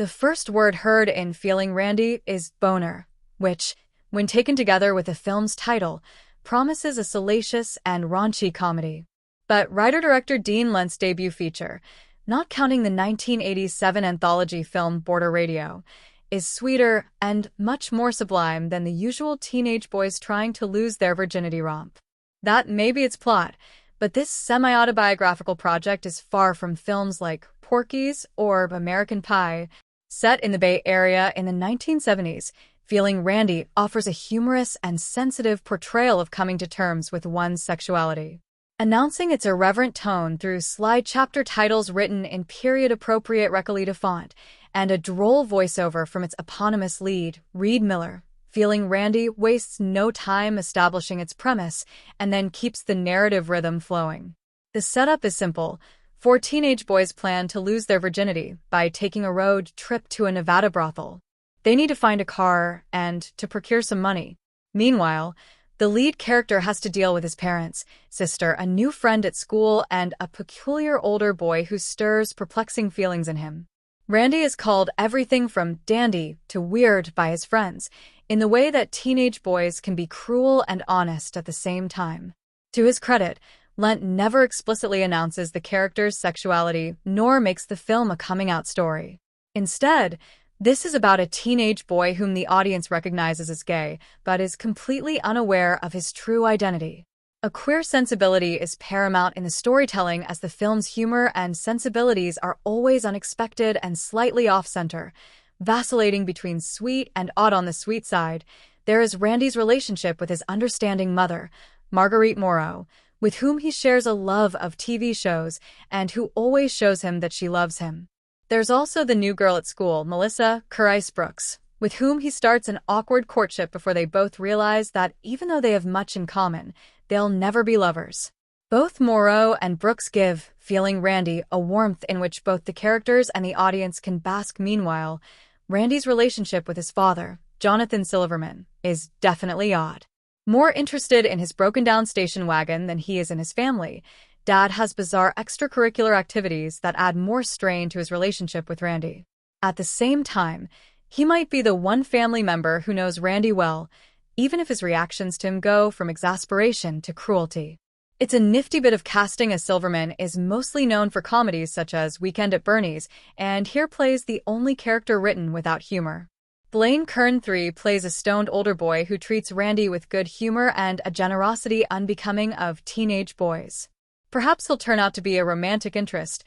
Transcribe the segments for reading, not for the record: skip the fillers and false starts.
The first word heard in Feeling Randy is boner, which, when taken together with the film's title, promises a salacious and raunchy comedy. But writer-director Dean Lent's debut feature, not counting the 1987 anthology film Border Radio, is sweeter and much more sublime than the usual teenage boys trying to lose their virginity romp. That may be its plot, but this semi-autobiographical project is far from films like Porky's or American Pie. Set in the Bay Area in the 1970s, Feeling Randy offers a humorous and sensitive portrayal of coming to terms with one's sexuality. Announcing its irreverent tone through slide chapter titles written in period-appropriate Recoleta font and a droll voiceover from its eponymous lead, Reed Miller, Feeling Randy wastes no time establishing its premise and then keeps the narrative rhythm flowing. The setup is simple. 4 teenage boys plan to lose their virginity by taking a road trip to a Nevada brothel. They need to find a car and to procure some money. Meanwhile, the lead character has to deal with his parents, sister, a new friend at school, and a peculiar older boy who stirs perplexing feelings in him. Randy is called everything from dandy to weird by his friends, in the way that teenage boys can be cruel and honest at the same time. To his credit, Lent never explicitly announces the character's sexuality nor makes the film a coming-out story. Instead, this is about a teenage boy whom the audience recognizes as gay, but is completely unaware of his true identity. A queer sensibility is paramount in the storytelling as the film's humor and sensibilities are always unexpected and slightly off-center. Vacillating between sweet and odd on the sweet side, there is Randy's relationship with his understanding mother, Marguerite Moreau, with whom he shares a love of TV shows and who always shows him that she loves him. There's also the new girl at school, Melissa Carice Brooks, with whom he starts an awkward courtship before they both realize that even though they have much in common, they'll never be lovers. Both Moreau and Brooks give Feeling Randy a warmth in which both the characters and the audience can bask. Meanwhile, Randy's relationship with his father, Jonathan Silverman, is definitely odd. More interested in his broken-down station wagon than he is in his family, Dad has bizarre extracurricular activities that add more strain to his relationship with Randy. At the same time, he might be the one family member who knows Randy well, even if his reactions to him go from exasperation to cruelty. It's a nifty bit of casting, as Silverman is mostly known for comedies such as Weekend at Bernie's, and here plays the only character written without humor. Blaine Kern III plays a stoned older boy who treats Randy with good humor and a generosity unbecoming of teenage boys. Perhaps he'll turn out to be a romantic interest,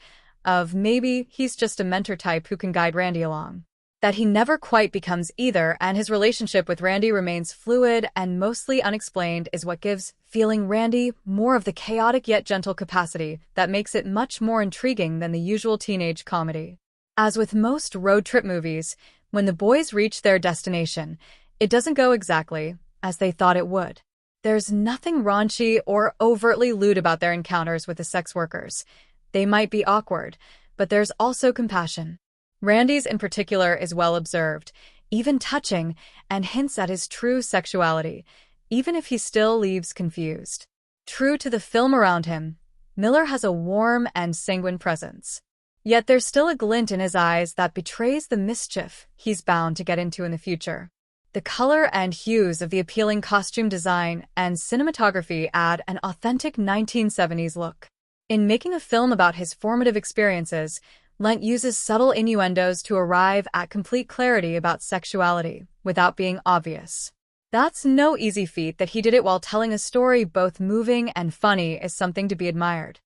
maybe he's just a mentor type who can guide Randy along. That he never quite becomes either, and his relationship with Randy remains fluid and mostly unexplained, is what gives Feeling Randy more of the chaotic yet gentle capacity that makes it much more intriguing than the usual teenage comedy. As with most road trip movies, when the boys reach their destination, it doesn't go exactly as they thought it would. There's nothing raunchy or overtly lewd about their encounters with the sex workers. They might be awkward, but there's also compassion. Randy's in particular is well observed, even touching, and hints at his true sexuality, even if he still leaves confused. True to the film around him, Miller has a warm and sanguine presence. Yet there's still a glint in his eyes that betrays the mischief he's bound to get into in the future. The color and hues of the appealing costume design and cinematography add an authentic 1970s look. In making a film about his formative experiences, Lent uses subtle innuendos to arrive at complete clarity about sexuality, without being obvious. That's no easy feat. That he did it while telling a story both moving and funny is something to be admired.